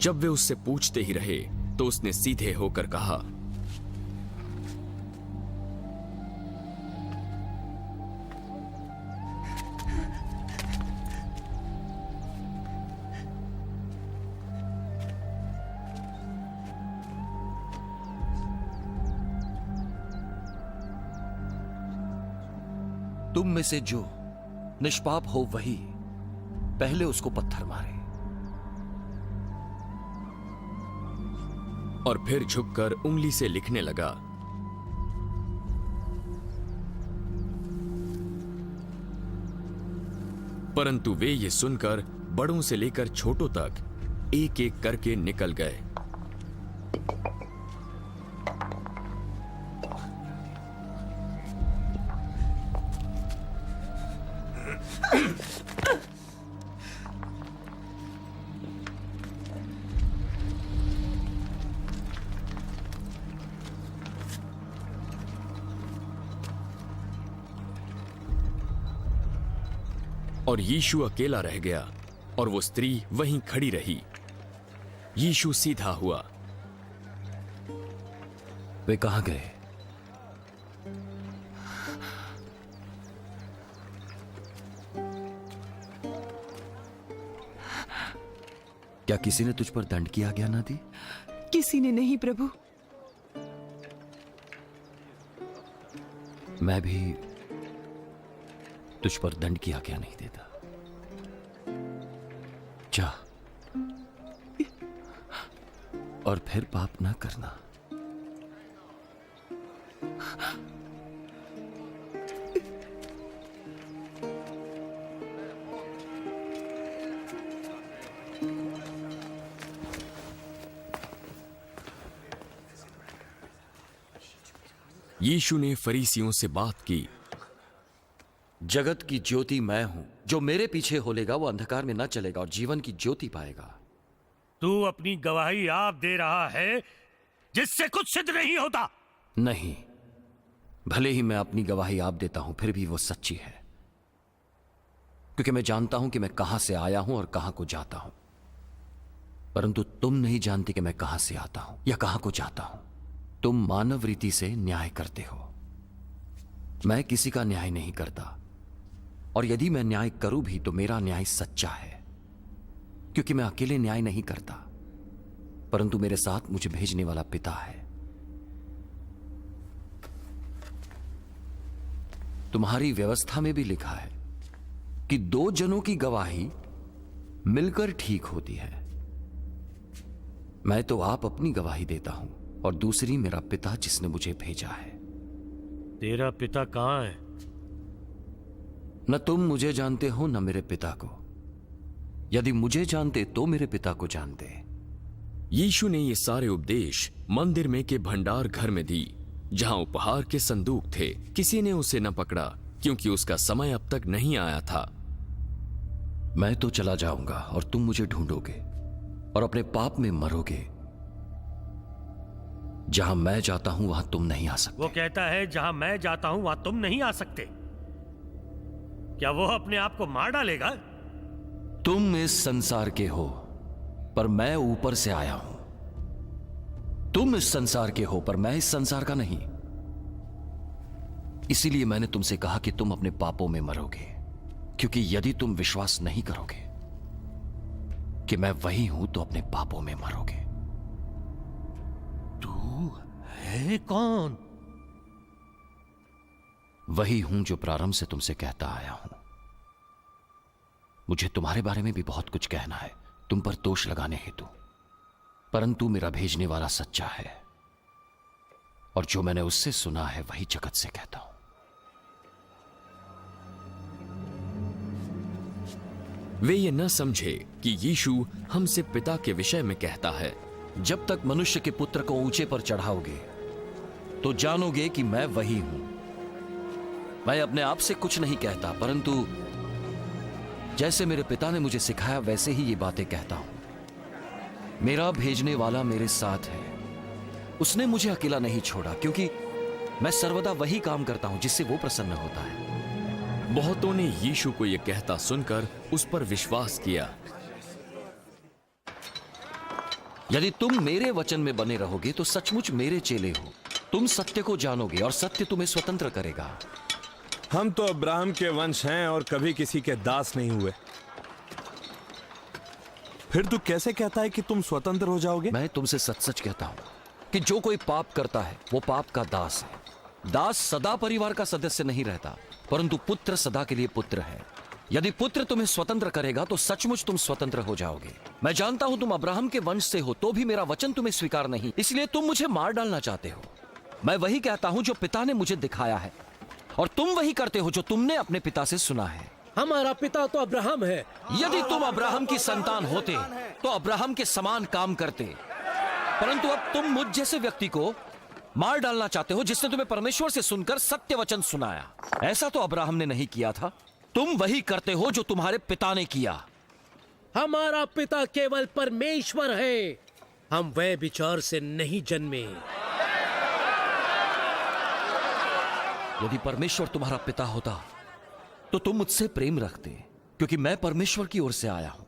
जब वे उससे पूछते ही रहे तो उसने सीधे होकर कहा, तुम में से जो निष्पाप हो वही पहले उसको पत्थर मारे। और फिर झुककर उंगली से लिखने लगा। परंतु वे ये सुनकर बड़ों से लेकर छोटों तक एक एक करके निकल गए। और यीशु अकेला रह गया और वो स्त्री वहीं खड़ी रही। यीशु सीधा हुआ। वे कहां गए? क्या किसी ने तुझ पर दंड की आज्ञा ना दी? किसी ने नहीं प्रभु। मैं भी तुझ पर दंड की आज्ञा नहीं देता। जा और फिर पाप ना करना। यीशु ने फरीसियों से बात की। जगत की ज्योति मैं हूं, जो मेरे पीछे होलेगा वो अंधकार में न चलेगा और जीवन की ज्योति पाएगा। तू अपनी गवाही आप दे रहा है जिससे कुछ सिद्ध नहीं होता। नहीं, भले ही मैं अपनी गवाही आप देता हूं फिर भी वो सच्ची है, क्योंकि मैं जानता हूं कि मैं कहां से आया हूं और कहां को जाता हूं। परंतु तुम नहीं जानते कि मैं कहां से आता हूं या कहां को जाता हूं। तुम मानव रीति से न्याय करते हो, मैं किसी का न्याय नहीं करता। और यदि मैं न्याय करूं भी तो मेरा न्याय सच्चा है, क्योंकि मैं अकेले न्याय नहीं करता, परंतु मेरे साथ मुझे भेजने वाला पिता है। तुम्हारी व्यवस्था में भी लिखा है कि 2 जनों की गवाही मिलकर ठीक होती है। मैं तो आप अपनी गवाही देता हूं और दूसरी मेरा पिता जिसने मुझे भेजा है। तेरा पिता कहां है? न तुम मुझे जानते हो न मेरे पिता को। यदि मुझे जानते तो मेरे पिता को जानते। यीशु ने ये सारे उपदेश मंदिर में के भंडार घर में दी, जहां उपहार के संदूक थे। किसी ने उसे न पकड़ा, क्योंकि उसका समय अब तक नहीं आया था। मैं तो चला जाऊंगा और तुम मुझे ढूंढोगे और अपने पाप में मरोगे। जहां मैं जाता हूं वहां तुम नहीं आ सकते। वो कहता है जहां मैं जाता हूं वहां तुम नहीं आ सकते। क्या वो अपने आप को मार डालेगा? तुम इस संसार के हो, पर मैं ऊपर से आया हूं। तुम इस संसार के हो, पर मैं इस संसार का नहीं। इसीलिए मैंने तुमसे कहा कि तुम अपने पापों में मरोगे, क्योंकि यदि तुम विश्वास नहीं करोगे कि मैं वही हूं तो अपने पापों में मरोगे। तू है कौन? वही हूं जो प्रारंभ से तुमसे कहता आया हूं। मुझे तुम्हारे बारे में भी बहुत कुछ कहना है, तुम पर दोष लगाने हेतु, परंतु मेरा भेजने वाला सच्चा है और जो मैंने उससे सुना है वही जगत से कहता हूं। वे ये न समझे कि यीशु हमसे पिता के विषय में कहता है। जब तक मनुष्य के पुत्र को ऊंचे पर चढ़ाओगे तो जानोगे कि मैं वही हूं। मैं अपने आप से कुछ नहीं कहता, परंतु जैसे मेरे पिता ने मुझे सिखाया वैसे ही ये बातें कहता हूं। मेरा भेजने वाला मेरे साथ है, उसने मुझे अकेला नहीं छोड़ा, क्योंकि मैं सर्वदा वही काम करता हूं जिससे वो प्रसन्न होता है। बहुतों ने यीशु को यह कहता सुनकर उस पर विश्वास किया। यदि तुम मेरे वचन में बने रहोगे तो सचमुच मेरे चेले हो। तुम सत्य को जानोगे और सत्य तुम्हें स्वतंत्र करेगा। हम तो अब्राहम के वंश हैं और कभी किसी के दास नहीं हुए। फिर तू कैसे कहता है कि तुम स्वतंत्र हो जाओगे? मैं तुमसे सच सच कहता हूं कि जो कोई पाप करता है वो पाप का दास है। दास सदा परिवार का सदस्य नहीं रहता, परंतु पुत्र सदा के लिए पुत्र है। यदि पुत्र तुम्हें स्वतंत्र करेगा तो सचमुच तुम स्वतंत्र हो जाओगे। मैं जानता हूं तुम अब्राहम के वंश से हो, तो भी मेरा वचन तुम्हें स्वीकार नहीं, इसलिए तुम मुझे मार डालना चाहते हो। मैं वही कहता हूं जो पिता ने मुझे दिखाया है, और तुम वही करते हो जो तुमने अपने पिता से सुना है। हमारा पिता तो अब्राहम है। यदि तुम अब्राहम की संतान होते तो अब्राहम के समान काम करते, परंतु अब तुम मुझ जैसे व्यक्ति को मार डालना चाहते हो जिसने तुम्हें परमेश्वर से सुनकर सत्य वचन सुनाया। ऐसा तो अब्राहम ने नहीं किया था। तुम वही करते हो जो तुम्हारे पिता ने किया। हमारा पिता केवल परमेश्वर है, हम वह विचार से नहीं जन्मे। यदि परमेश्वर तुम्हारा पिता होता तो तुम मुझसे प्रेम रखते, क्योंकि मैं परमेश्वर की ओर से आया हूं।